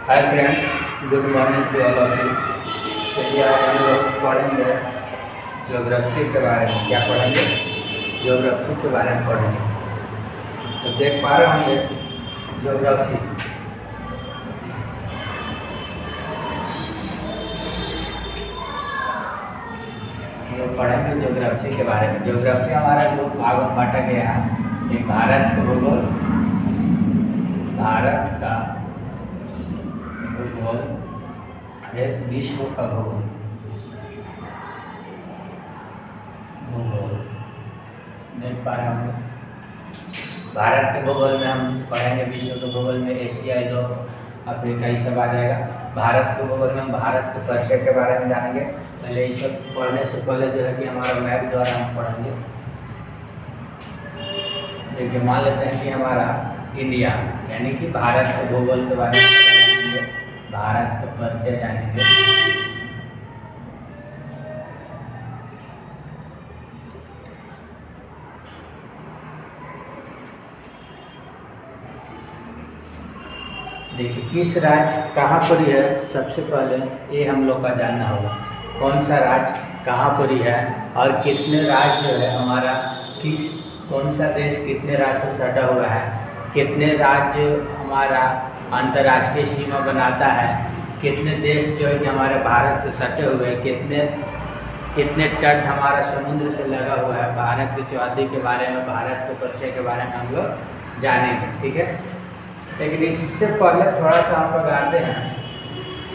Hi friends, good morning to all of you. चलिए आज हम लोग पढ़ेंगे ज्योग्राफी के बारे में। क्या पढ़ेंगे? ज्योग्राफी के बारे में पढ़ेंगे। तो देख पा रहे होंगे ज्योग्राफी। हम लोग पढ़ेंगे ज्योग्राफी के बारे में। ज्योग्राफी हमारा जो भागों में बांटा गया है, एक भारत का भूगोल, भारत का भूगोल, एक विश्व का भूगोल। देख पा रहे होंगे भारत के भूगोल में हम पढ़ेंगे, विश्व के भूगोल में एशिया, यूरोप, अफ्रीका, ये सब आ जाएगा। भारत के भूगोल में हम भारत के परिचय के बारे में जानेंगे। पहले ये सब पढ़ने से पहले जो है कि हमारा मैप द्वारा हम पढ़ेंगे। देखिए, मान लेते हैं कि हमारा इंडिया यानी कि भारत के भूगोल के बारे में जानेंगे, भारत का परिचय जानेंगे। देखिए, किस राज्य कहाँ पर ही है, सबसे पहले ये हम लोग का जानना होगा। कौन सा राज्य कहाँ पर ही है और कितने राज्य जो है हमारा, किस कौन सा देश कितने राज्य से सटा हुआ है, कितने राज्य हमारा अंतर्राष्ट्रीय सीमा बनाता है, कितने देश जो है कि हमारे भारत से सटे हुए हैं, कितने तट हमारा समुद्र से लगा हुआ है। भारत की चौहद्दी के बारे में, भारत के परिचय के बारे में हम लोग जानेंगे, ठीक है। लेकिन इससे पहले थोड़ा सा हम लोग आते हैं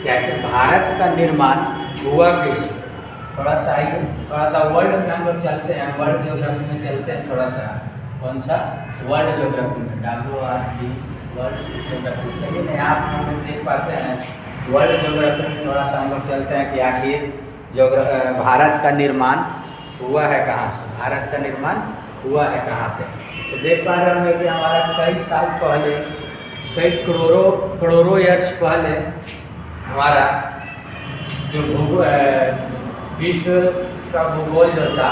क्या कि भारत का निर्माण हुआ कैसे। थोड़ा सा आइए, थोड़ा सा वर्ल्ड में हम लोग चलते हैं, वर्ल्ड ज्योग्राफी में चलते हैं। थोड़ा सा कौन सा? वर्ल्ड ज्योग्राफी में, WRD, वर्ल्ड ज्योग्राफी। चलिए ना, यहाँ पर हम लोग देख पाते हैं वर्ल्ड ज्योग्राफी में थोड़ा सा हम लोग चलते हैं कि आखिर भारत का निर्माण हुआ है कहाँ से, भारत का निर्माण हुआ है कहाँ से। तो देख पा रहे होंगे कि हमारा कई साल पहले, कई करोड़ों ईयर्स पहले हमारा जो विश्व का भूगोल जो था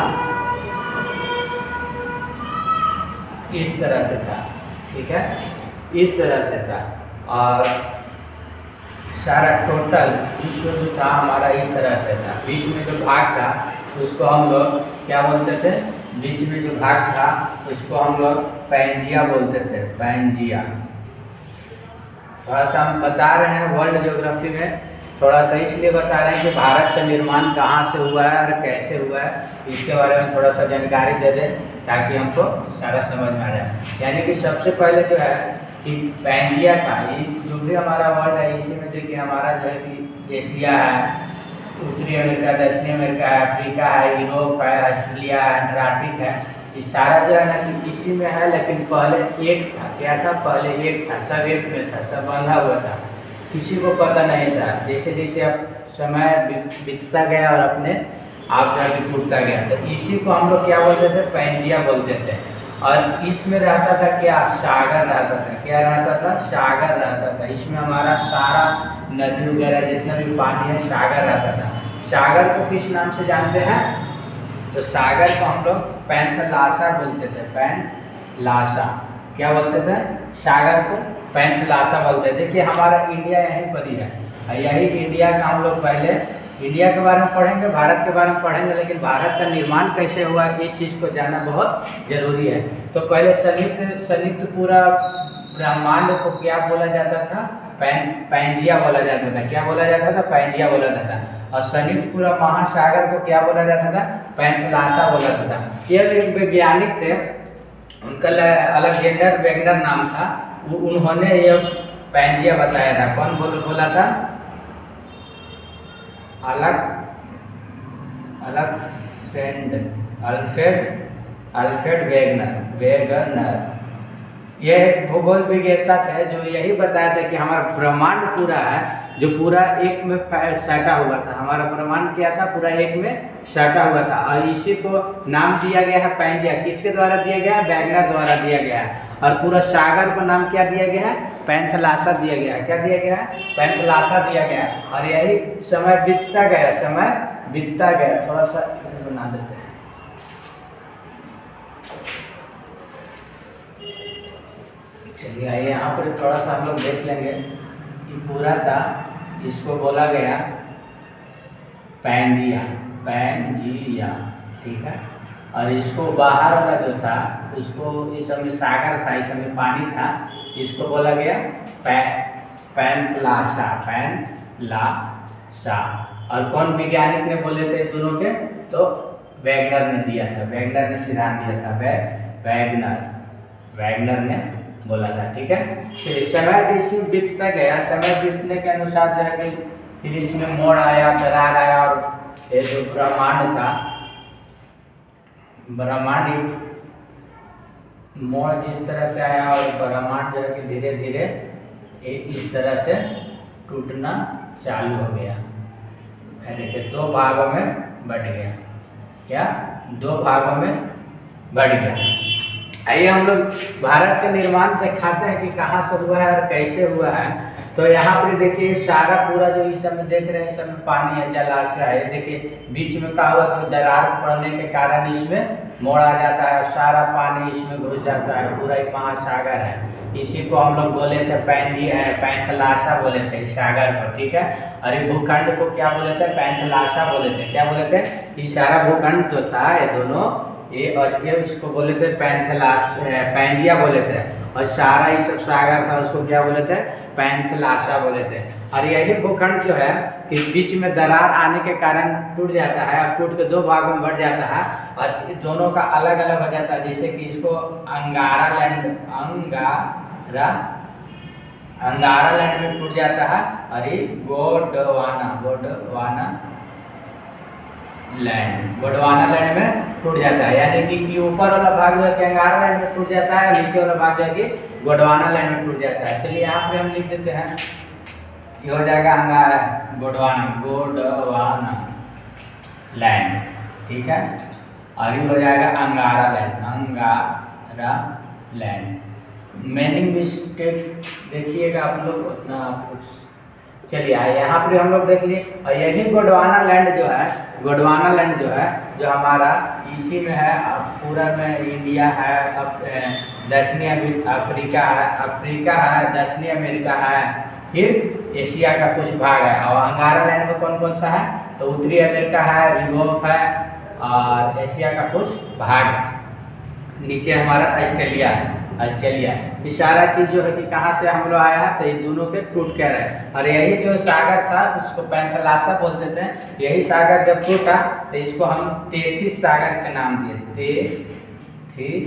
इस तरह से था, ठीक है, इस तरह से था। और सारा टोटल विश्व जो था हमारा इस तरह से था। बीच में जो भाग था उसको हम लोग क्या बोलते थे? बीच में जो भाग था उसको हम लोग पैंजिया बोलते थे, पैंजिया। थोड़ा सा हम बता रहे हैं वर्ल्ड ज्योग्राफी में, थोड़ा सा इसलिए बता रहे हैं कि भारत का निर्माण कहाँ से हुआ है और कैसे हुआ है, इसके बारे में थोड़ा सा जानकारी दे दें ताकि हमको सारा समझ में आ जाए। यानी कि सबसे पहले जो है कि पैंजिया था, ये जो भी हमारा वर्ल्ड है, इसी में देखिए हमारा जो है कि एशिया है, उत्तरी अमेरिका, दक्षिणी अमेरिका है, अफ्रीका है, यूरोप है, ऑस्ट्रेलिया है, अंटार्कटिक है। ये सारा जो है ना कि इसी में है, लेकिन पहले एक था। क्या था? पहले एक था, सब एक में था, सब बंधा हुआ था, किसी को पता नहीं था। जैसे जैसे अब समय बीतता गया और अपने आप जाके टूटता गया, तो इसी को हम लोग क्या बोलते थे? पैंजिया बोलते थे। और इसमें रहता था क्या? सागर रहता था। क्या रहता था? सागर रहता था। इसमें हमारा सारा नदी वगैरह जितना भी पानी है, सागर रहता था। सागर को किस नाम से जानते हैं? तो सागर को हम लोग पैंथलासा बोलते थे, पैंथलासा। क्या बोलते थे? सागर को पैंथलासा बोलते थे। देखिए, हमारा इंडिया यहीं पर ही है, यही इंडिया का हम लोग पहले इंडिया के बारे में पढ़ेंगे, भारत के बारे में पढ़ेंगे, लेकिन भारत का निर्माण कैसे हुआ इस चीज़ को जानना बहुत जरूरी है। तो पहले संयुक्त पूरा ब्रह्मांड को क्या बोला जाता था? पैंजिया बोला जाता था। क्या बोला जाता था? पैंजिया बोला जाता था। और संयुक्त पूरा महासागर को क्या बोला जाता था? पैंथलासा बोला जाता था। ये एक वैज्ञानिक थे, उनका अलेक्जेंडर वेगनर नाम था। उन्होंने ये पैंजिया बताया था। कौन बोला था? Alfred Wegener. यह एक भूगोल विज्ञता थे जो यही बताया था कि हमारा ब्रह्मांड पूरा है, जो पूरा एक में सटा हुआ था। हमारा ब्रह्मांड क्या था? पूरा एक में सटा हुआ था। और इसी को नाम दिया गया है पैंजिया। किसके द्वारा दिया गया है? वेगनर द्वारा दिया गया है। और पूरा सागर को नाम क्या दिया गया है? पैंथलासा दिया गया है। क्या दिया गया है? पैंथलासा दिया गया है। और यही समय बीतता गया, समय बीतता गया। थोड़ा सा बना देते हैं। चलिए आइए, यहाँ पर थोड़ा सा हम लोग देख लेंगे ये पूरा था, इसको बोला गया पैंजिया, पैंजिया, ठीक है। और इसको बाहर वाला जो था उसको, इस समय सागर था, इस समय पानी था, इसको बोला गया पैंथलासा, पैंथलासा। और कौन वैज्ञानिक ने बोले थे दोनों के? तो वैगनर ने दिया था, वैगनर ने सिद्धांत दिया था, वैगनर ने बोला था, ठीक है। फिर समय जैसे बीतता गया, समय बीतने के अनुसार जो है कि फिर इसमें मोड़ आया, दरार आया, और ये जो ब्रह्मांड था, ब्रह्मांड मोड़ जिस तरह से आया और ब्रह्मांड जो है कि धीरे धीरे इस तरह से टूटना चालू हो गया। देखिए 2 भागों में बढ़ गया, क्या 2 भागों में बढ़ गया। आइए हम लोग भारत के निर्माण दिखाते हैं कि कहाँ से हुआ है और कैसे हुआ है। तो यहाँ पर देखिए सारा पूरा जो इस समय देख रहे हैं, इस समय पानी है, जलाशय है। देखिए बीच में क्या हुआ कि दरार पड़ने के कारण इसमें मोड़ आ जाता है, सारा पानी इसमें घुस जाता है, पूरा एक महासागर है। इसी को हम लोग बोले थे पैंथलासा बोले थे सागर को, ठीक है। और ये भूखंड को क्या बोले थे? पैंथलासा बोले थे। क्या बोले थे? ये सारा भूखंड जो था, ये दोनों, ये और ये इसको बोले थे पैंजिया बोले थे। और सारा ये सब सागर था, उसको क्या बोले थे? पैंथलासा बोले थे। और यही भूखंड जो है कि बीच में दरार आने के कारण टूट जाता है, और टूट के 2 भागों में बढ़ जाता है, और दोनों का अलग अलग हो जाता है। जैसे कि इसको अंगारा लैंड में टूट जाता है, और ये गोंडवाना लैंड में टूट जाता है। यानी कि ये ऊपर वाला भाग जो है कि अंगारा लैंड में टूट जाता है, नीचे वाला भाग जो है कि गोंडवाना लैंड में टूट जाता है। चलिए यहाँ पे हम लिख देते हैं, ये हो जाएगा गोंडवाना लैंड, ठीक है। और ये हो जाएगा अंगारा लैंड। मीनिंग मिस्टेक देखिएगा आप लोग उतना कुछ। चलिए यहाँ पर हम लोग देख लिए। और यही गोंडवाना लैंड जो है, जो हमारा इसी में है, पूरा में इंडिया है, दक्षिणी अफ्रीका है, दक्षिणी अमेरिका है, फिर एशिया का कुछ भाग है। और अंगारा लैंड में कौन कौन सा है? तो उत्तरी अमेरिका है, यूरोप है, और एशिया का कुछ भाग है। नीचे हमारा ऑस्ट्रेलिया। ये सारा चीज़ जो है कि कहाँ से हम लोग आया है? तो ये दोनों के टूट के रहे। और यही जो सागर था उसको पैंथलासा बोलते थे। यही सागर जब टूटा तो इसको हम 33 सागर का नाम दिए, 33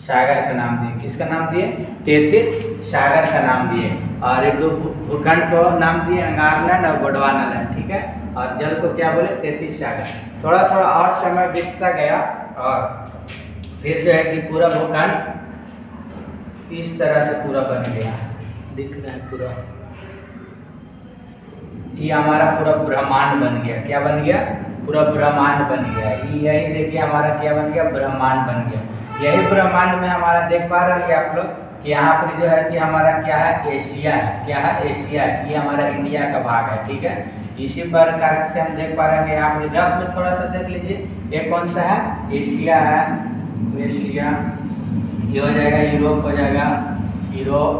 सागर का नाम दिए। किसका नाम दिए? 33 सागर का नाम दिए। और ये 2 भूखंड को नाम दिए, अंगारा लैंड और गोंडवाना लैंड, ठीक है। और जल को क्या बोले? 33 सागर। थोड़ा थोड़ा और समय बीतता गया, और फिर जो है कि पूरा भूखंड इस तरह से पूरा बन गया, दिख रहा है पूरा। ये हमारा पूरा ब्रह्मांड बन गया। क्या बन गया? पूरा ब्रह्मांड बन गया। यही देखिए हमारा क्या बन गया? ब्रह्मांड बन गया। यही ब्रह्मांड में हमारा देख पा रहे हैं आप लोग कि यहाँ पर जो है कि हमारा क्या है? एशिया है। क्या है? एशिया है। ये हमारा इंडिया का भाग है, ठीक है। इसी प्रकार से हम देख पा रहे हैं। यहाँ पर रफ में थोड़ा सा देख लीजिए, ये कौन सा है? एशिया है, एशिया। ये हो जाएगा यूरोप, हो जाएगा यूरोप।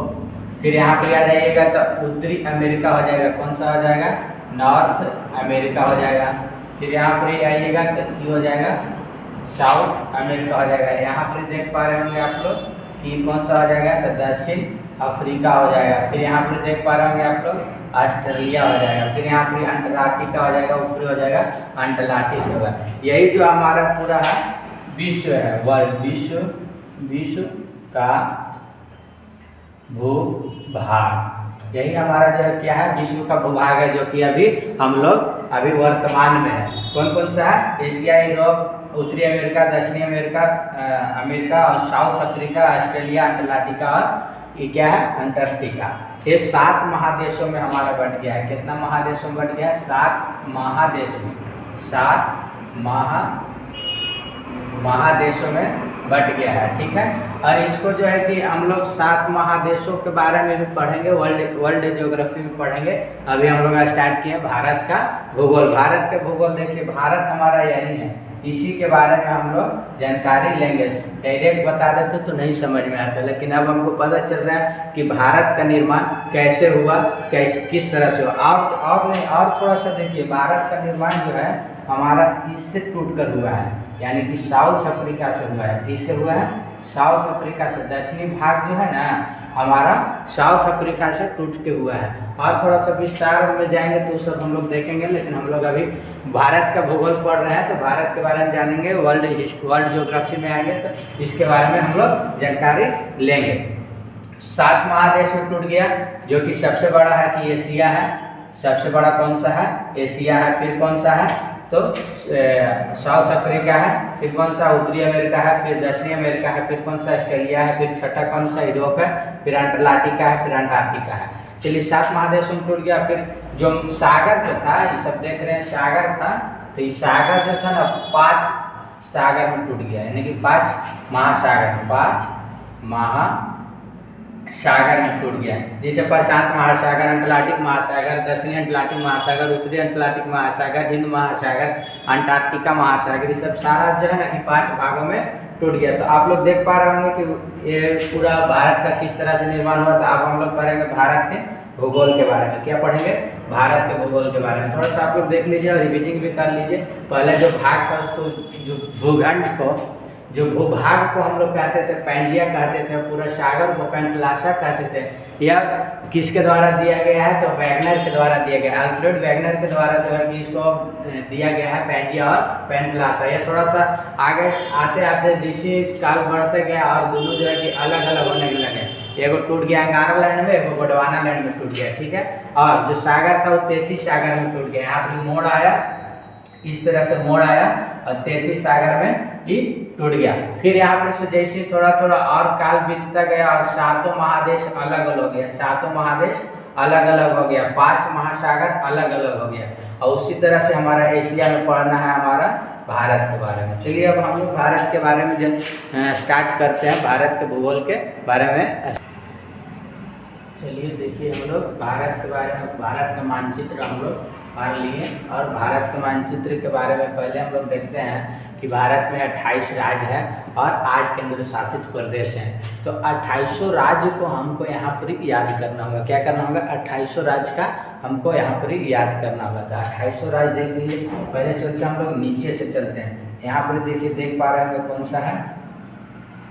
फिर यहाँ पर आ जाइएगा तो उत्तरी अमेरिका हो जाएगा। कौन सा हो जाएगा? नॉर्थ अमेरिका हो जाएगा। फिर यहाँ पर आइएगा तो ये हो जाएगा साउथ अमेरिका हो जाएगा। यहाँ पर देख पा रहे होंगे आप लोग कि कौन सा हो जाएगा? तो दक्षिण अफ्रीका हो जाएगा। फिर यहाँ पर देख पा रहे होंगे आप लोग ऑस्ट्रेलिया हो जाएगा। फिर यहाँ पर अंटार्कटिका हो जाएगा, ऊपरी हो जाएगा अंटार्कटिक होगा। यही जो हमारा पूरा है विश्व है, वर्ल्ड, विश्व का भूभाग। यही हमारा जो है क्या है? विश्व का भूभाग है, जो कि अभी हम लोग वर्तमान में है। कौन कौन सा है? एशिया, यूरोप, उत्तरी अमेरिका, दक्षिणी अमेरिका, अमेरिका और साउथ अफ्रीका, ऑस्ट्रेलिया, अंटार्कटिका, और ये क्या है? अंटार्कटिका। ये 7 महादेशों में हमारा बट गया है। कितना महादेशों में बट गया है? 7 महादेश में, 7 महादेशों में बट गया है, ठीक है। और इसको जो है कि हम लोग 7 महादेशों के बारे में भी पढ़ेंगे, वर्ल्ड ज्योग्राफी में पढ़ेंगे। अभी हम लोग स्टार्ट किए भारत का भूगोल। भारत का भूगोल देखिए, भारत हमारा यही है, इसी के बारे में हम लोग जानकारी लेंगे। डायरेक्ट बता देते तो नहीं समझ में आता, लेकिन अब हमको पता चल रहा है कि भारत का निर्माण कैसे हुआ, किस तरह से हुआ। और थोड़ा सा देखिए, भारत का निर्माण जो है हमारा इससे टूटकर हुआ है, यानी कि साउथ अफ्रीका से हुआ है। किससे हुआ है? साउथ अफ्रीका से। दक्षिणी भाग जो है ना हमारा साउथ अफ्रीका से टूट के हुआ है। और थोड़ा सा विस्तार में जाएंगे तो सब हम लोग देखेंगे, लेकिन हम लोग अभी भारत का भूगोल पढ़ रहे हैं तो भारत के बारे में जानेंगे। वर्ल्ड ज्योग्राफी में आएंगे तो इसके बारे में हम लोग जानकारी लेंगे। 7 महादेश में टूट गया, जो कि सबसे बड़ा है कि एशिया है। सबसे बड़ा कौन सा है? एशिया है। फिर कौन सा है? तो साउथ अफ्रीका है। फिर कौन सा? उत्तरी अमेरिका है। फिर दक्षिणी अमेरिका है। फिर कौन सा? ऑस्ट्रेलिया है। फिर छठा कौन सा? यूरोप है। फिर अंटार्कटिका है। फिर अंटार्कटिका है। चलिए 7 महादेशों में टूट गया। फिर जो सागर जो था, ये सब देख रहे हैं सागर था, तो ये सागर जो था ना 5 सागर में टूट गया, यानी कि 5 महासागर में, 5 महासागर में टूट गया। जैसे प्रशांत महासागर, अटलांटिक महासागर, दक्षिणी अटलांटिक महासागर, उत्तरी अटलांटिक महासागर, हिंद महासागर, अंटार्कटिका महासागर, ये सब सारा जो है ना कि 5 भागों में टूट गया। तो आप लोग देख पा रहे होंगे कि ये पूरा भारत का किस तरह से निर्माण हुआ था। अब हम लोग पढ़ेंगे भारत के भूगोल के बारे में। क्या पढ़ेंगे? भारत के भूगोल के बारे में। थोड़ा सा आप लोग देख लीजिए और रिविजन भी कर लीजिए। पहले जो भाग था उसको, जो भूखंड को, जो भूभाग को हम लोग कहते थे पैंडिया कहते थे, पूरा सागर को पैंथलासा कहते थे। यह किसके द्वारा दिया गया है? तो वैगनर के द्वारा दिया गया है। अल्फ्रेड वैगनर के द्वारा जो है कि इसको दिया गया है पैंडिया और पैंथलासा। यह थोड़ा सा आगे आते आते जैसे काल बढ़ते गया और दोनों जो है कि अलग अलग होने लगे। एगो टूट गया गानालैंड में, एगो गोंडवानालैंड में टूट गया, ठीक है। और जो सागर था वो तेथिस सागर में टूट गया। यहाँ पर मोड़ आया, इस तरह से मोड़ आया और तेथिस सागर में ही टूट गया। फिर यहाँ पर से जैसे थोड़ा थोड़ा और काल बीतता गया और 7 महादेश अलग अलग हो गया। 7 महादेश अलग अलग हो गया, 5 महासागर अलग अलग हो गया। और उसी तरह से हमारा एशिया में पढ़ना है हमारा भारत के बारे में। चलिए अब हम लोग भारत के बारे में जो स्टार्ट करते हैं, भारत के भूगोल के बारे में। चलिए देखिए, हम लोग भारत के बारे में, भारत का मानचित्र हम लोग पढ़ लिए। और भारत के मानचित्र के बारे में पहले हम लोग देखते हैं कि भारत में 28 राज्य है और 8 केंद्र शासित प्रदेश हैं। तो 2800 राज्य को हमको यहाँ पर याद करना होगा। क्या करना होगा? 2800 राज्य का हमको यहाँ पर याद करना होगा। तो 2800 राज्य देख लीजिए। पहले चलते हम लोग नीचे से चलते हैं। यहाँ पर देखिए, देख पा रहे हैं कौन सा है?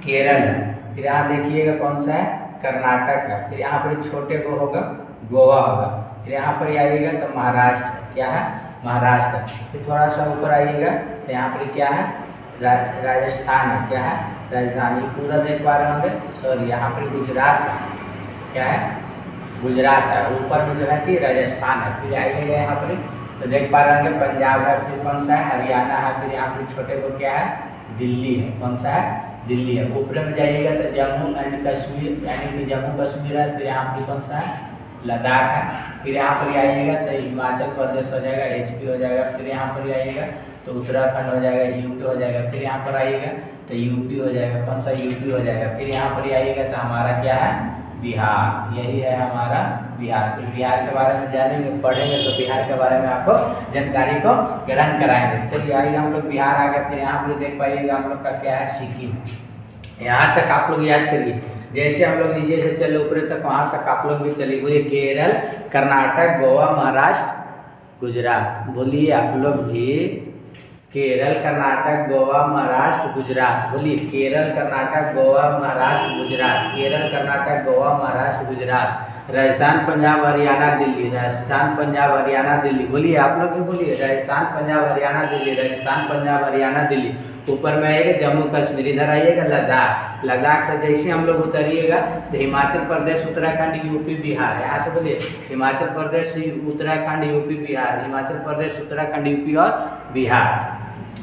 केरल है। फिर यहाँ देखिएगा कौन सा है? कर्नाटक है। फिर यहाँ पर छोटे को होगा गोवा होगा। फिर यहाँ पर आइएगा तो महाराष्ट्र, क्या है? महाराष्ट्र। फिर थोड़ा सा ऊपर आइएगा तो यहाँ पर क्या है? राजस्थान है। क्या है? राजधानी। पूरा देख पा रहे होंगे। सॉरी, यहाँ पर गुजरात है। क्या है? गुजरात है। ऊपर में जो है कि राजस्थान है। फिर आइएगा यहाँ पर तो देख पा रहे होंगे पंजाब है। फिर कौन सा है? हरियाणा है। फिर यहाँ पर छोटे को क्या है? दिल्ली है। कौन सा है? दिल्ली है। ऊपर में जाइएगा तो जम्मू एंड कश्मीर, यानी कि जम्मू कश्मीर है। फिर यहाँ पर कौन सा है? लद्दाख है। फिर यहाँ पर आइएगा तो हिमाचल प्रदेश हो जाएगा, HP हो जाएगा। फिर यहाँ पर आइएगा तो उत्तराखंड हो जाएगा, UP हो जाएगा। फिर यहाँ पर आइएगा तो UP हो जाएगा। कौन सा? UP हो जाएगा। फिर यहाँ पर आइएगा तो हमारा क्या है? बिहार। यही है हमारा बिहार। फिर बिहार के बारे में जानेंगे, पढ़ेंगे तो बिहार के बारे में आपको जानकारी को ग्रहण कराएंगे। चलिए आइए, हम लोग बिहार आ गए। फिर यहाँ पर देख पाइएगा हम लोग का क्या है? सिक्किम। यहाँ तक आप लोग याद करिए। जैसे हम लोग नीचे से चले ऊपर तक, वहाँ तक आप लोग भी चलिए। बोलिए केरल, कर्नाटक, गोवा, महाराष्ट्र, गुजरात। बोलिए आप लोग भी केरल, कर्नाटक, गोवा, महाराष्ट्र, गुजरात। बोलिए केरल, कर्नाटक, गोवा, महाराष्ट्र, गुजरात। केरल, कर्नाटक, गोवा, महाराष्ट्र, गुजरात। राजस्थान, पंजाब, हरियाणा, दिल्ली। राजस्थान, पंजाब, हरियाणा, दिल्ली। बोलिए आप लोग भी बोलिए राजस्थान, पंजाब, हरियाणा, दिल्ली। राजस्थान, पंजाब, हरियाणा, दिल्ली। ऊपर में आइएगा जम्मू कश्मीर। इधर आइएगा लद्दाख। लद्दाख से जैसे हम लोग उतरिएगा तो हिमाचल प्रदेश, उत्तराखंड, UP, बिहार। यहाँ से बोलिए हिमाचल प्रदेश, उत्तराखंड, UP, बिहार। हिमाचल प्रदेश, उत्तराखंड, UP और बिहार।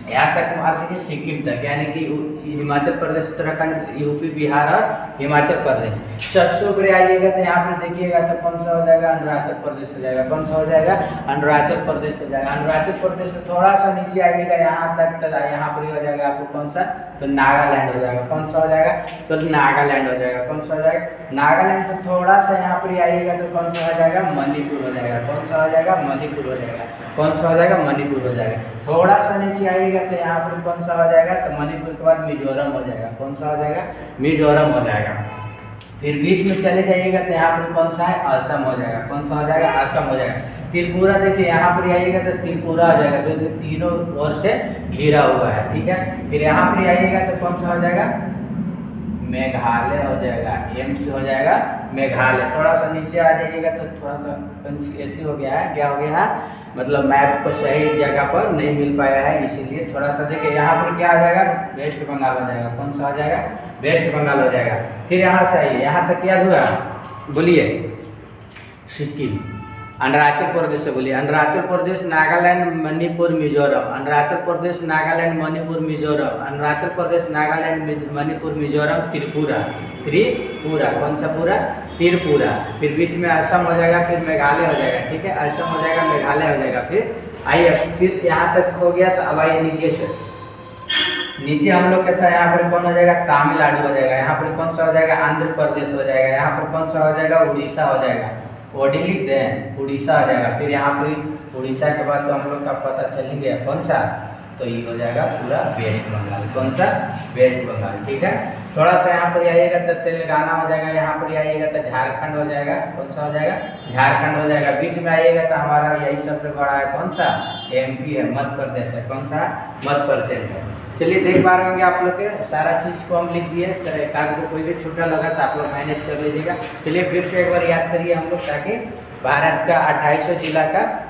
यहाँ तक मान लीजिए सिक्किम तक, यानी कि हिमाचल प्रदेश, उत्तराखंड, UP, बिहार और हिमाचल प्रदेश। सबसे ऊपर आइएगा तो यहाँ पर देखिएगा तो कौन सा हो जाएगा? अरुणाचल प्रदेश हो जाएगा। कौन सा हो जाएगा? अरुणाचल प्रदेश हो जाएगा। अरुणाचल प्रदेश से थोड़ा सा नीचे आइएगा यहाँ तक, तो यहाँ पर हो जाएगा आपको कौन सा? तो नागालैंड हो जाएगा। कौन सा हो जाएगा? तो नागालैंड हो जाएगा। कौन सा हो जाएगा? नागालैंड से थोड़ा सा यहाँ पर आइएगा तो कौन सा हो जाएगा? मणिपुर हो जाएगा। कौन सा हो जाएगा? मणिपुर हो जाएगा। कौन सा हो जाएगा? मणिपुर हो जाएगा। थोड़ा सा नीचे आइएगा जाइएगा तो यहाँ पर कौन सा हो जाएगा, तो मणिपुर के बाद मिजोरम हो जाएगा। कौन सा हो जाएगा, मिजोरम हो जाएगा। फिर बीच में चले जाइएगा तो यहाँ पर कौन सा है, असम हो जाएगा। कौन सा हो जाएगा, असम हो जाएगा। त्रिपुरा देखिए यहाँ पर आइएगा तो त्रिपुरा आ जाएगा, जो तीनों ओर से घिरा हुआ है, ठीक है। फिर यहाँ पर आइएगा तो कौन सा हो जाएगा, मेघालय हो जाएगा। एम से हो जाएगा मेघालय। थोड़ा सा नीचे आ जाइएगा तो थोड़ा सा कंफ्यूज हो गया है, क्या हो गया है, मतलब मैप को सही जगह पर नहीं मिल पाया है, इसीलिए थोड़ा सा देखिए। यहाँ पर क्या हो जाएगा, वेस्ट बंगाल हो जाएगा। कौन सा हो जाएगा, वेस्ट बंगाल हो जाएगा। फिर यहाँ से आइए, यहाँ तक क्या हुआ, बोलिए, सिक्किम। अरुणाचल प्रदेश से बोलिए, अरुणाचल प्रदेश, नागालैंड, मणिपुर, मिजोरम। अरुणाचल प्रदेश, नागालैंड, मणिपुर, मिजोरम। अरुणाचल प्रदेश, नागालैंड, मणिपुर, मिजोरम, त्रिपुरा। त्रिपुरा, कौन सा पूरा, त्रिपुरा। फिर बीच में असम हो जाएगा, फिर मेघालय हो जाएगा, ठीक है। असम हो जाएगा, मेघालय हो जाएगा। फिर आइए, फिर यहाँ तक हो गया, तो अब आइए नीचे से। नीचे हम लोग का था, यहाँ पर कौन हो जाएगा, तमिलनाडु हो जाएगा। यहाँ पर कौन सा हो जाएगा, आंध्र प्रदेश हो जाएगा। यहाँ पर कौन सा हो जाएगा, उड़ीसा हो जाएगा। ओडी लिख दें, उड़ीसा आ जाएगा। फिर यहाँ पर उड़ीसा के बाद तो हम लोग का पता चल ही गया कौन सा, तो ये हो जाएगा पूरा वेस्ट बंगाल। कौन सा, वेस्ट बंगाल, ठीक है। थोड़ा सा यहाँ पर आइएगा तो तेलंगाना हो जाएगा। यहाँ पर आइएगा तो झारखंड हो जाएगा। कौन सा हो जाएगा, झारखंड हो जाएगा। बीच में आइएगा तो हमारा यही सबसे बड़ा है, कौन सा, एमपी है, मध्य प्रदेश है। कौन सा, मध्य प्रदेश है। चलिए, देख पा रहे होंगे आप लोग के सारा चीज़ को हम लिख दिए। चलिए, एक आध को कोई भी छोटा लगा तो आप लोग मैनेज कर लीजिएगा। चलिए फिर से एक बार याद करिए हम लोग, ताकि भारत का 2800 जिला का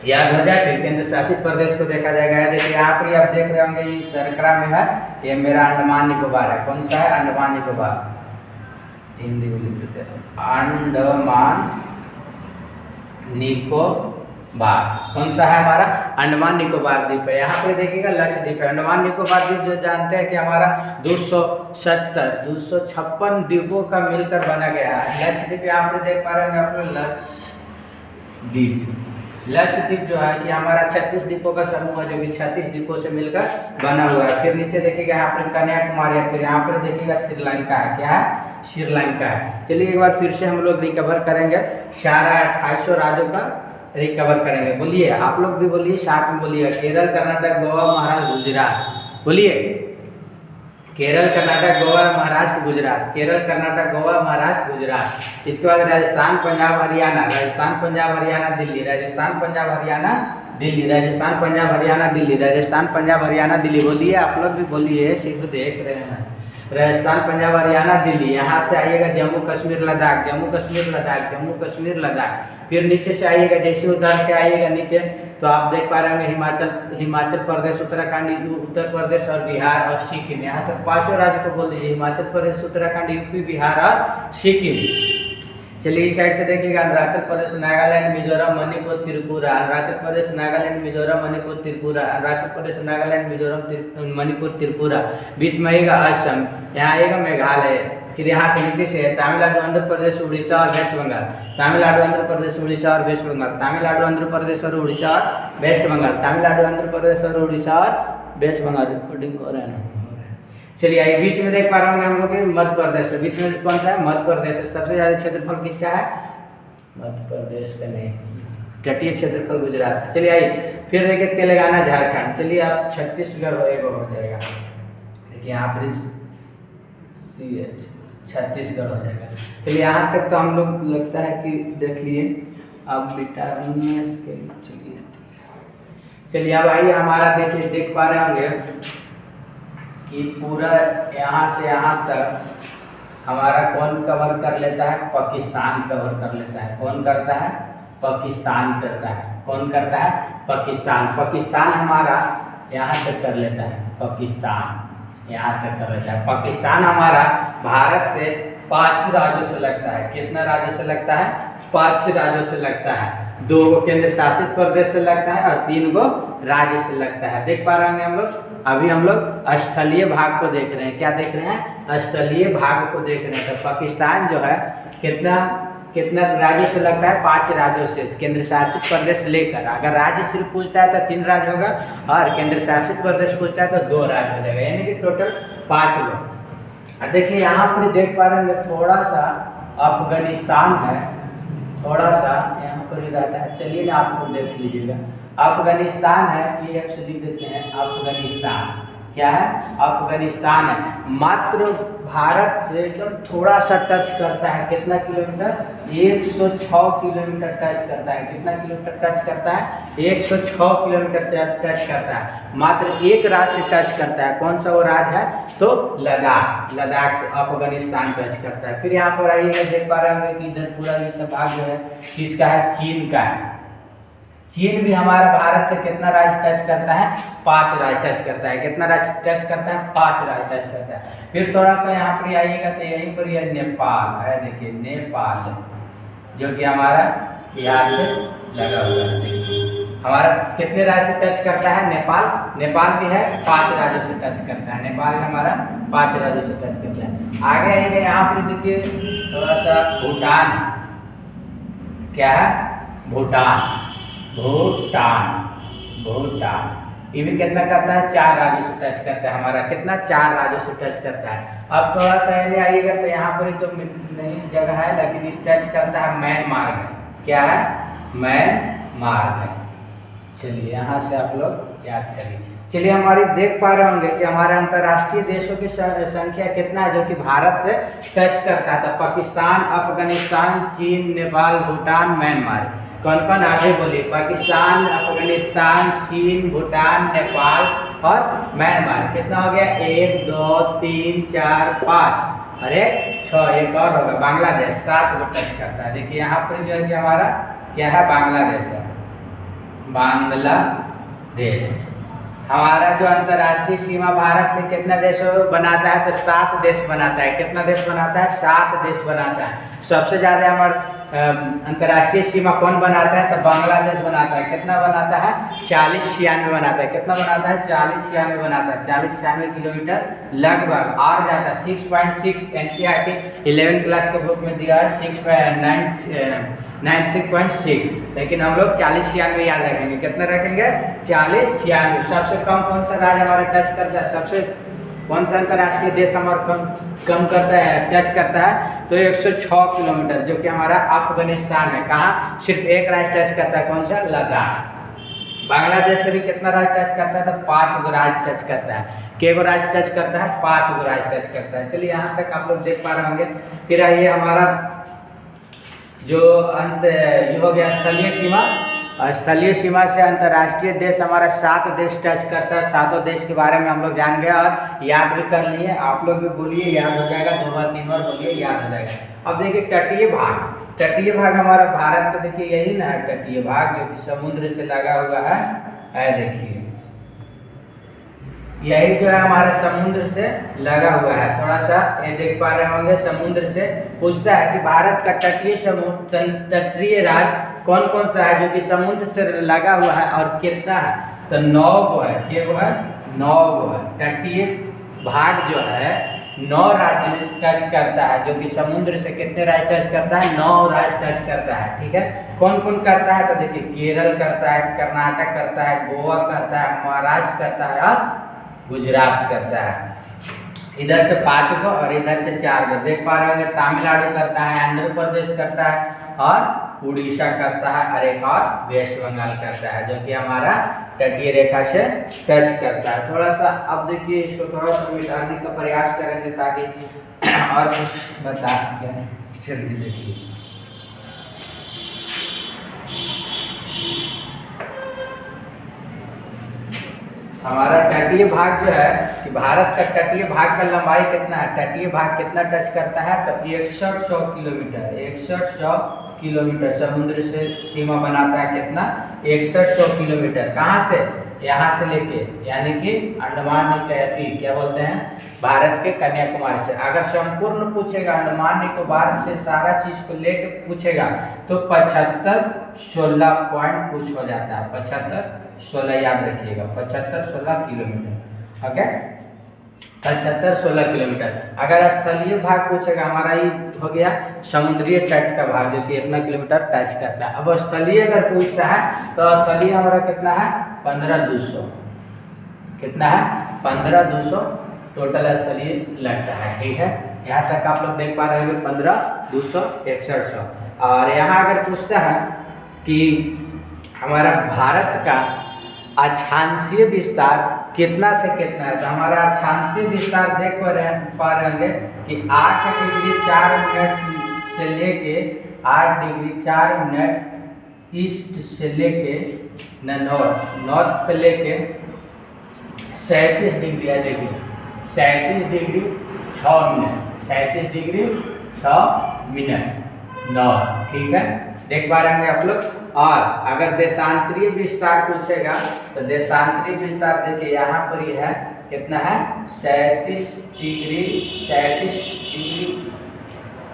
याद हो जाए। फिर केंद्र शासित प्रदेश को देखा जाएगा। देखिए यहाँ पर आप देख रहे होंगे, ये सरकरा में है, ये मेरा अंडमान निकोबार है। कौन सा है, अंडमान निकोबार। हिंदी में लिख देते हैं, अंडमान निकोबार। कौन सा है हमारा, अंडमान निकोबार द्वीप है। यहाँ पे देखिएगा लक्षद्वीप है। अंडमान निकोबार द्वीप जो जानते हैं कि हमारा 256 द्वीपों का मिलकर बना गया है। लक्षद्वीप यहाँ पे देख पा रहे हैं आप लोग, लक्षद्वीप। लक्षद्वीप जो है कि हमारा 36 द्वीपों का समूह है, जो कि 36 द्वीपों से मिलकर बना हुआ है। फिर नीचे देखिएगा यहाँ पर कन्याकुमारी है। फिर यहाँ पर देखिएगा श्रीलंका है। क्या है, श्रीलंका है। चलिए एक बार फिर से हम लोग रिकवर करेंगे, सारा 2800 राज्यों का रिकवर करेंगे। बोलिए, आप लोग भी बोलिए, साथ में बोलिए। केरल, कर्नाटक, गोवा, महाराष्ट्र, गुजरात। बोलिए, केरल, कर्नाटक, गोवा, महाराष्ट्र, गुजरात। केरल, कर्नाटक, गोवा, महाराष्ट्र, गुजरात। इसके बाद राजस्थान, पंजाब, हरियाणा। राजस्थान, पंजाब, हरियाणा, दिल्ली। राजस्थान, पंजाब, हरियाणा, दिल्ली। राजस्थान, पंजाब, हरियाणा, दिल्ली। राजस्थान, पंजाब, हरियाणा, दिल्ली। बोलिए, आप लोग भी बोलिए, सिर्फ देख रहे हैं। राजस्थान, पंजाब, हरियाणा, दिल्ली। यहाँ से आइएगा जम्मू कश्मीर, लद्दाख। जम्मू कश्मीर, लद्दाख। जम्मू कश्मीर, लद्दाख। फिर नीचे से आइएगा, जैसे उतर के आइएगा नीचे तो आप देख पा रहे होंगे हिमाचल प्रदेश, उत्तराखंड, उत्तर प्रदेश और बिहार और सिक्किम। यहाँ से 5 राज्य को बोल दीजिए, हिमाचल प्रदेश, उत्तराखंड, यूपी, बिहार और सिक्किम। चलिए इस साइड से देखिएगा, अरुणाचल प्रदेश, नागालैंड, मिजोरम, मणिपुर, त्रिपुरा। अरुणाचल प्रदेश, नागालैंड, मिजोरम, मणिपुर, त्रिपुरा। अरुणाचल प्रदेश, नागालैंड, मिजोरम, मणिपुर, त्रिपुरा। बीच में आएगा असम, यहाँ आएगा मेघालय। फिर यहाँ से नीचे से तमिलनाडु, आंध्र प्रदेश, उड़ीसा और वेस्ट बंगाल। तमिलनाडु, आंध्र प्रदेश, उड़ीसा और वेस्ट बंगाल। तमिलनाडु, आंध्र प्रदेश और उड़ीसा और वेस्ट बंगाल। तमिलनाडु, आंध्र प्रदेश और उड़ीसा और वेस्ट बंगाल। रिकॉर्डिंग हो रहा है ना। चलिए आइए, बीच में देख पा रहे होंगे हम लोग मध्य प्रदेश है। बीच में कौन सा है, मध्य प्रदेश है। सबसे ज़्यादा क्षेत्रफल किसका है, मध्य प्रदेश का नहीं, तटीय क्षेत्रफल गुजरात। चलिए आइए, फिर देखिए तेलंगाना, झारखंड। चलिए आप छत्तीसगढ़ हो जाएगा। देखिए यहाँ पर छत्तीसगढ़ हो जाएगा। चलिए यहाँ तक तो हम लोग लगता है कि देख लिए। अब मिटाने के लिए चलिए अब आइए, हमारा देखिए देख पा रहे होंगे कि पूरा यहाँ से यहाँ तक हमारा कौन कवर कर लेता है, पाकिस्तान कवर कर लेता है। कौन करता है, पाकिस्तान करता है। कौन करता है, पाकिस्तान। पाकिस्तान हमारा यहाँ तक कर लेता है, पाकिस्तान यहाँ तक कर लेता है। पाकिस्तान हमारा भारत से 5 राज्यों से लगता है। कितना राज्यों से लगता है, 5 राज्यों से लगता है। 2 को केंद्र शासित प्रदेश से लगता है और 3 को राज्य से लगता है। देख पा रहे होंगे हम लोग। अभी हम लोग स्थलीय भाग को देख रहे हैं। क्या देख रहे हैं, स्थलीय भाग को देख रहे हैं। तो पाकिस्तान जो है कितना राज्यों से लगता है, 5 राज्यों से, केंद्र शासित प्रदेश लेकर। अगर राज्य सिर्फ पूछता है तो 3 राज्य होगा और केंद्र शासित प्रदेश पूछता है तो 2 राज्य हो जाएगा, यानी कि टोटल 5 लोग। और देखिए यहाँ पर देख पा रहे हैं थोड़ा सा अफगानिस्तान है, थोड़ा सा यहाँ पर ही रहता है। चलिए ना आप लोग देख लीजिएगा, अफगानिस्तान है, ये एफ से लिख देते हैं अफगानिस्तान। क्या है? अफगानिस्तान है। मात्र भारत से एकदम थोड़ा सा टच करता है, कितना किलोमीटर? 106 किलोमीटर टच करता है। कितना किलोमीटर टच करता है? 106 किलोमीटर टच करता है। मात्र एक राज्य से टच करता है। कौन सा वो राज्य है? तो लद्दाख। लद्दाख से अफगानिस्तान टच करता है। फिर यहाँ पर आइएगा, देख पा रहे होंगे कि इधर पूरा ये सब भाग जो है किसका है? चीन का है। चीन भी हमारा भारत से कितना राज्य टच करता है? 5 राज्य टच करता है। कितना राज्य टच करता है? 5 राज्य टच करता है। फिर थोड़ा सा यहाँ पर आइएगा तो यहीं पर यह नेपाल है। देखिए नेपाल, जो कि हमारा बिहार से लगा हुआ है। देखिए हमारा कितने राज्य से टच करता है? नेपाल। नेपाल भी है 5 राज्यों से टच करता है। नेपाल हमारा 5 राज्यों से टच करता है। आगे आइएगा, यहाँ पर देखिए थोड़ा सा भूटान। क्या है? भूटान। भूटान, भूटान ये भी कितना करता है? 4 राज्यों से टच करता है। हमारा कितना? 4 राज्यों से टच करता है। अब थोड़ा सा इन्हें आइएगा तो यहाँ पर तो नहीं जगह है, लेकिन ये टच करता है म्यांमार में। क्या है? म्यांमार है। चलिए यहाँ से आप लोग याद करिए। चलिए हमारी देख पा रहे होंगे कि हमारे अंतर्राष्ट्रीय देशों की संख्या कितना है जो कि भारत से टच करता है? तो पाकिस्तान, अफगानिस्तान, चीन, नेपाल, भूटान, म्यांमार। कौन कौन? आगे बोलिए। पाकिस्तान, अफगानिस्तान, चीन, भूटान, नेपाल और म्यांमार। कितना हो गया? 1 2 3 4 5 अरे 6। एक और होगा बांग्लादेश, 7 को टच करता है। देखिए यहाँ पर जो है कि हमारा क्या है? बांग्लादेश है। बांग्लादेश हमारा जो अंतर्राष्ट्रीय सीमा भारत से कितना देश बनाता है? तो 7 देश बनाता है। कितना देश बनाता है? 7 देश बनाता है। सबसे ज़्यादा हमारा अंतर्राष्ट्रीय सीमा कौन बनाता है? तो बांग्लादेश बनाता है। कितना बनाता है? 40-96 बनाता है। कितना बनाता है? 40-96 बनाता है। 40-96 किलोमीटर लगभग। और जाता है 6.6। एनसीईआरटी 11th क्लास के बुक में दिया है 96.6, लेकिन हम लोग 40-96 याद रखेंगे। कितना रखेंगे? 40-96। सबसे कम कौन सा राज्य हमारा टच करता है? सबसे कौन सा अंतर्राष्ट्रीय देश हमारा कम करता है, टच करता है? तो 106 किलोमीटर, जो कि हमारा अफगानिस्तान है। कहाँ? सिर्फ एक राज्य टच करता है। कौन सा? लद्दाख। बांग्लादेश से भी कितना राज्य टच करता है? तो 5 गो राज्य टच करता है। के गो राज्य टच करता है? 5 गो राज्य टच करता है। चलिए यहाँ तक आप लोग देख पा रहे होंगे। फिर आइए हमारा जो ये हो गया स्थलीय सीमा। स्थलीय सीमा से अंतर्राष्ट्रीय देश हमारा 7 देश टच करता है। 7 देश के बारे में हम लोग जान गए और याद भी कर लिए। आप लोग भी बोलिए, याद हो जाएगा। 2 बार 3 बार बोलिए, याद हो जाएगा। अब देखिए तटीय भाग। तटीय भाग हमारा भारत का देखिए यही ना है तटीय भाग, जो कि समुद्र से लगा हुआ है। देखिए यही जो है हमारे समुद्र से लगा हुआ है। थोड़ा सा ये देख पा रहे होंगे, समुद्र से पूछता है कि भारत का तटीय राज्य कौन कौन सा है जो कि समुद्र से लगा हुआ है और कितना है? तो 9 गो है। क्या वो है? 9 गो है। तटीय भाग जो है 9 राज्य टच करता है, जो कि समुद्र से कितने राज्य टच करता है? 9 राज्य टच करता है। ठीक है, कौन कौन करता है? तो देखिए केरल करता है, कर्नाटक करता है, गोवा करता है, महाराष्ट्र करता है और गुजरात करता है। इधर से 5 गो और इधर से 4 गो। देख पा रहे होंगे तमिलनाडु करता है, आंध्र प्रदेश करता है और उड़ीसा करता है, और एक और वेस्ट बंगाल करता है, जो कि हमारा तटीय रेखा से टच करता है। थोड़ा सा अब देखिए इसको थोड़ा सा मिटाने का प्रयास करेंगे ताकि और कुछ बता सकें। चलिए देखिए हमारा तटीय भाग जो है कि भारत का तटीय भाग का लंबाई कितना है? तटीय भाग कितना टच करता है? तो 6100 किलोमीटर। 6100 किलोमीटर समुद्र से सीमा बनाता है। कितना? 6100 किलोमीटर। कहाँ से? यहाँ से लेके, यानी कि अंडमान निकोबार, क्या बोलते हैं, भारत के कन्याकुमारी से। अगर संपूर्ण पूछेगा अंडमान निकोबार से सारा चीज को लेके पूछेगा तो 75-16 पॉइंट कुछ हो जाता है। 75-16 याद रखिएगा। 75-16 किलोमीटर। Okay, 75-16 kilometre. अगर स्थलीय भाग पूछेगा, हमारा ये हो गया समुद्रीय तट का भाग, जो कि इतना किलोमीटर टच करता है। अब स्थलीय अगर पूछता है तो स्थलीय हमारा कितना है? 15,200। कितना है? 15,200 टोटल स्थलीय लगता है। ठीक है, यहाँ तक आप लोग देख पा रहे होंगे 15,200, 6100। और यहाँ अगर पूछता है कि हमारा भारत का अक्षांशीय विस्तार कितना से कितना है। तो हमारा अक्षांशीय विस्तार देख पा रहे होंगे कि 8 डिग्री 4 मिनट से लेके 8 डिग्री 4 मिनट ईस्ट से लेके नॉर्थ से लेके 37 डिग्री है। देखिए 37 degree 6 minute, 37 degree 6 minute north. ठीक है, देख पा रहे हैं आप लोग। और अगर देशांतरीय विस्तार पूछेगा तो देशांतरीय विस्तार देखिए यहाँ पर ही है, कितना है 37 डिग्री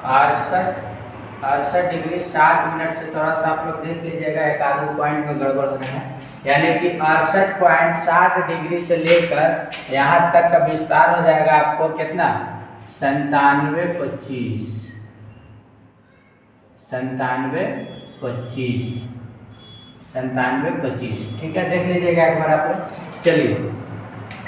68 डिग्री 7 मिनट से थोड़ा सा आप लोग देख लीजिएगा, एक आधे पॉइंट में गड़बड़ हो रहा है। यानी कि 68.7 डिग्री से लेकर यहाँ तक का विस्तार हो जाएगा आपको कितना 97.25। ठीक है, देख लीजिएगा एक बार आप लोग। चलिए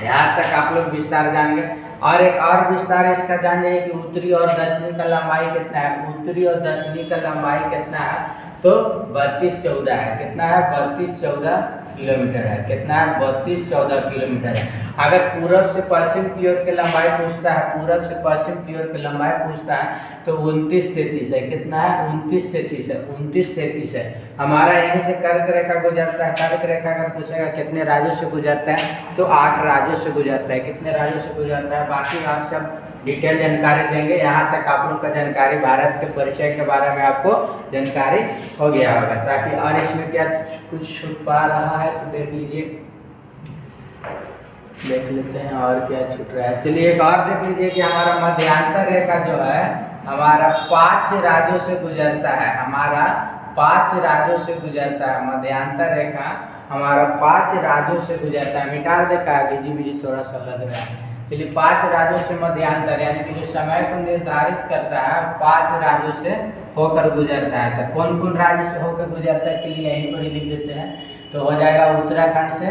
यहाँ तक आप लोग विस्तार जान गए। और एक और विस्तार इसका जान जाइए कि उत्तरी और दक्षिणी का लंबाई कितना है। उत्तरी और दक्षिणी का लंबाई कितना है तो 32-14 है। कितना है 32-14 किलोमीटर है। कितना है 32-14 किलोमीटर है। अगर पूरब से पश्चिम की ओर की लंबाई पूछता है, पूरब से पश्चिम की ओर की लंबाई पूछता है तो 29-33 है। कितना है 29-33 है। 29-33 है। हमारा यहीं से कर्क रेखा गुजरता है। कर्क रेखा अगर पूछेगा कितने राज्यों से गुजरता है तो 8 राज्यों से गुजरता है। कितने राज्यों से गुजरता है बाकी आप सब डिटेल जानकारी देंगे। यहाँ तक आप लोग का जानकारी भारत के परिचय के बारे में आपको जानकारी हो गया होगा, ताकि और इसमें क्या कुछ छूट पा रहा है तो देख लीजिए, देख लेते हैं और क्या छूट रहा है। चलिए एक और देख लीजिए कि हमारा मध्यांतर रेखा जो है हमारा 5 राज्यों से गुजरता है। हमारा 5 राज्यों से गुजरता है। मध्यांतर रेखा हमारा 5 राज्यों से गुजरता है। मिटा देखा जी थोड़ा सा लग रहा है। चलिए 5 राज्यों से मध्यांतर यानी कि जो समय को निर्धारित करता है 5 राज्यों से होकर गुजरता है। तो कौन कौन राज्य से होकर गुजरता है चलिए यहीं पर ही लिख देते हैं। तो हो जाएगा उत्तराखंड से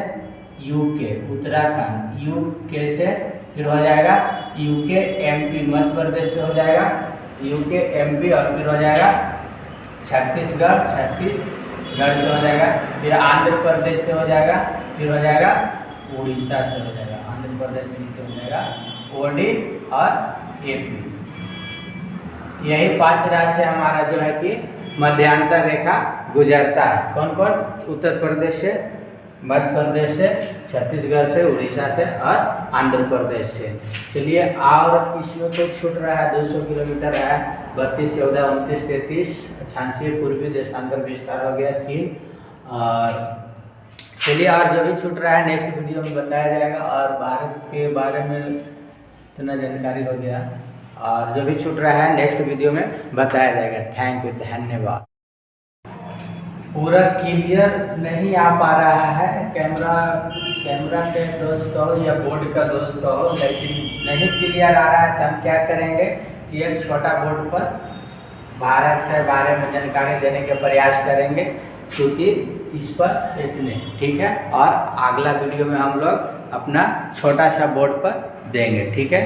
यूके, उत्तराखंड यूके से, फिर हो जाएगा यूके एमपी, मध्य प्रदेश से हो जाएगा यूके एमपी, और फिर हो जाएगा छत्तीसगढ़, छत्तीसगढ़ से हो जाएगा, फिर आंध्र प्रदेश से हो जाएगा, फिर हो जाएगा उड़ीसा से हो जाएगा, आंध्र प्रदेश के नीचे हो जाएगा ओडी और एपी। यही 5 राज्य से हमारा जो है कि मध्यांतर रेखा गुजरता है। कौन कौन? उत्तर प्रदेश से, मध्य प्रदेश से, छत्तीसगढ़ से, उड़ीसा से और आंध्र प्रदेश से। चलिए और इसमें कुछ छूट रहा है 200 किलोमीटर है। 32, 14, 29, 33 अक्षांशीय पूर्वी देशांतर विस्तार हो गया 3। और चलिए और जो भी छूट रहा है नेक्स्ट वीडियो में बताया जाएगा। और भारत के बारे में इतना जानकारी हो गया, और जो भी छूट रहा है नेक्स्ट वीडियो में बताया जाएगा। थैंक यू, धन्यवाद। पूरा क्लियर नहीं आ पा रहा है, कैमरा के दोष कहो या बोर्ड का दोष कहो, लेकिन नहीं क्लियर आ रहा है। तो हम क्या करेंगे कि एक छोटा बोर्ड पर भारत के बारे में जानकारी देने के प्रयास करेंगे, क्योंकि इस पर इतने ठीक है। और अगला वीडियो में हम लोग अपना छोटा सा बोर्ड पर देंगे, ठीक है।